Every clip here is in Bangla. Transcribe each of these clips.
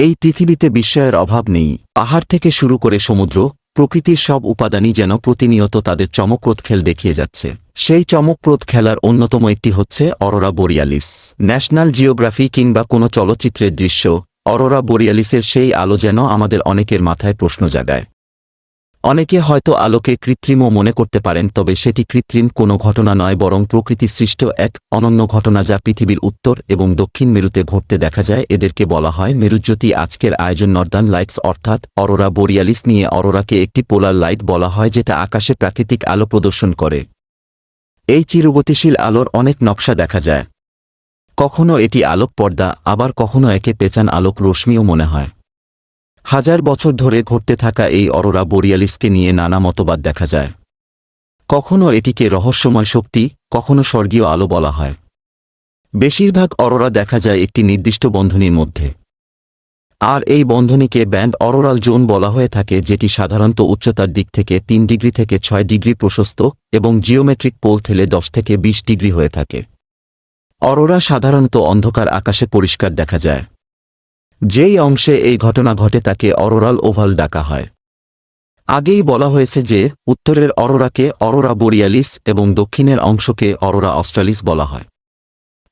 এই পৃথিবীতে বিস্ময়ের অভাব নেই। পাহাড় থেকে শুরু করে সমুদ্র, প্রকৃতির সব উপাদানই যেন প্রতিনিয়ত তাদের চমকপ্রদ খেল দেখিয়ে যাচ্ছে। সেই চমকপ্রদ খেলার অন্যতম একটি হচ্ছে অরোরা বোরিয়ালিস। ন্যাশনাল জিওগ্রাফি কিংবা কোনো চলচ্চিত্রের দৃশ্য, অরোরা বোরিয়ালিসের সেই আলো যেন আমাদের অনেকের মাথায় প্রশ্ন জাগায়। অনেকে হয়তো আলোকে কৃত্রিমও মনে করতে পারেন, তবে সেটি কৃত্রিম কোনো ঘটনা নয়, বরং প্রকৃতি সৃষ্ট এক অনন্য ঘটনা যা পৃথিবীর উত্তর এবং দক্ষিণ মেরুতে ঘটতে দেখা যায়। এদেরকে বলা হয় মেরুজ্যোতি। আজকের আয়োজন নর্দার্ন লাইটস অর্থাৎ অরোরা বোরিয়ালিস নিয়ে। অরোরাকে একটি পোলার লাইট বলা হয়, যেটা আকাশে প্রাকৃতিক আলো প্রদর্শন করে। এই চিরগতিশীল আলোর অনেক নকশা দেখা যায়। কখনো এটি আলোক পর্দা, আবার কখনো একে পেঁচান আলোক রশ্মিও মনে হয়। হাজার বছর ধরে ঘটতে থাকা এই অরোরা বোরিয়ালিসকে নিয়ে নানা মতবাদ দেখা যায়। কখনো এটিকে রহস্যময় শক্তি, কখনো স্বর্গীয় আলো বলা হয়। বেশিরভাগ অরোরা দেখা যায় একটি নির্দিষ্ট বন্ধনীর মধ্যে, আর এই বন্ধনীকে ব্যান্ড অরোরাল জোন বলা হয়ে থাকে, যেটি সাধারণত উচ্চতার দিক থেকে 3 ডিগ্রি থেকে 6 ডিগ্রি প্রশস্ত এবং জিওমেট্রিক পোল থেকে 10 থেকে 20 ডিগ্রি হয়ে থাকে। অরোরা সাধারণত অন্ধকার আকাশে পরিষ্কার দেখা যায়। যেই অংশে এই ঘটনা ঘটে তাকে অরোরাল ওভাল ডাকা হয়। আগেই বলা হয়েছে যে উত্তরের অরোরাকে অরোরা বোরিয়ালিস এবং দক্ষিণের অংশকে অরোরা অস্ট্রালিস বলা হয়।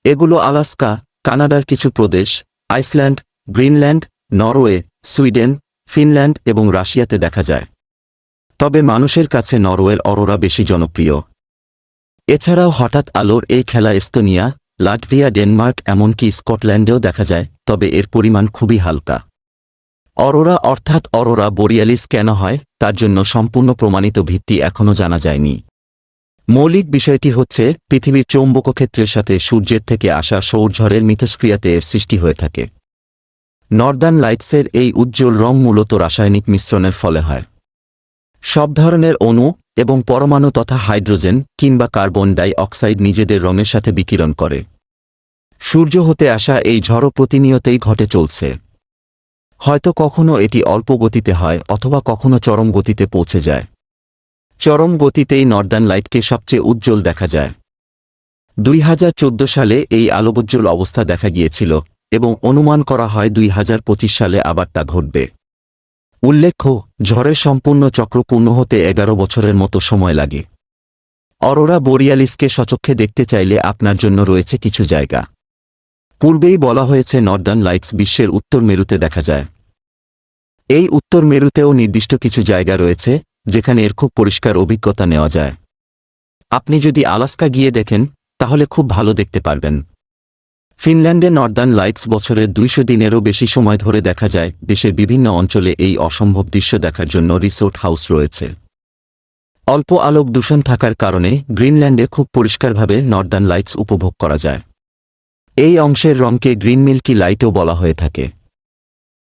এগুলো আলাস্কা, কানাডার কিছু প্রদেশ, Iceland, Greenland, Norway, Sweden, Finland এবং রাশিয়াতে দেখা যায়। তবে মানুষের কাছে নরওয়ের অরোরা বেশি জনপ্রিয়। এছাড়াও হঠাৎ আলোর এই খেলা এস্তোনিয়া, লাটভিয়া, ডেনমার্ক, এমনকি স্কটল্যান্ডেও দেখা যায়, তবে এর পরিমাণ খুবই হালকা। অরোরা অর্থাৎ অরোরা বোরিয়ালিস কেন হয় তার জন্য সম্পূর্ণ প্রমাণিত ভিত্তি এখনও জানা যায়নি। মৌলিক বিষয়টি হচ্ছে পৃথিবীর চৌম্বকক্ষেত্রের সাথে সূর্যের থেকে আসা সৌরঝড়ের মিথস্ক্রিয়াতে এর সৃষ্টি হয়ে থাকে। নর্দার্ন লাইটসের এই উজ্জ্বল রং মূলত রাসায়নিক মিশ্রণের ফলে হয়। সব ধরনের অণু এবং পরমাণু তথা হাইড্রোজেন কিংবা কার্বন ডাই অক্সাইড নিজেদের রঙের সাথে বিকিরণ করে। সূর্য হতে আসা এই ঝড়ও প্রতিনিয়তই ঘটে চলছে। হয়তো কখনো এটি অল্প গতিতে হয়, অথবা কখনো চরম গতিতে পৌঁছে যায়। চরম গতিতেই নর্দার্ন লাইটকে সবচেয়ে উজ্জ্বল দেখা যায়। 2014 সালে এই আলোকোজ্জ্বল অবস্থা দেখা গিয়েছিল এবং অনুমান করা হয় 2025 সালে আবার তা ঘটবে। উল্লেখ্য, ঝড়ের সম্পূর্ণ চক্র পূর্ণ হতে 11 বছরের মতো সময় লাগে। অরোরা বোরিয়ালিসকে সচক্ষে দেখতে চাইলে আপনার জন্য রয়েছে কিছু জায়গা। পূর্বেই বলা হয়েছে নর্দার্ন লাইটস বিশ্বের উত্তর মেরুতে দেখা যায়। এই উত্তর মেরুতেও নির্দিষ্ট কিছু জায়গা রয়েছে যেখানে এর খুব পরিষ্কার অভিজ্ঞতা নেওয়া যায়। আপনি যদি আলাস্কা গিয়ে দেখেন তাহলে খুব ভালো দেখতে পারবেন। ফিনল্যান্ডে নর্দার্ন লাইটস বছরের 200 দিনেরও বেশি সময় ধরে দেখা যায়। দেশের বিভিন্ন অঞ্চলে এই অসম্ভব দৃশ্য দেখার জন্য রিসোর্ট হাউস রয়েছে। অল্প আলোক দূষণ থাকার কারণে গ্রিনল্যান্ডে খুব পরিষ্কারভাবে নর্দার্ন লাইটস উপভোগ করা যায়। এই অংশের রঙকে গ্রিন মিল্কি লাইটও বলা হয়ে থাকে।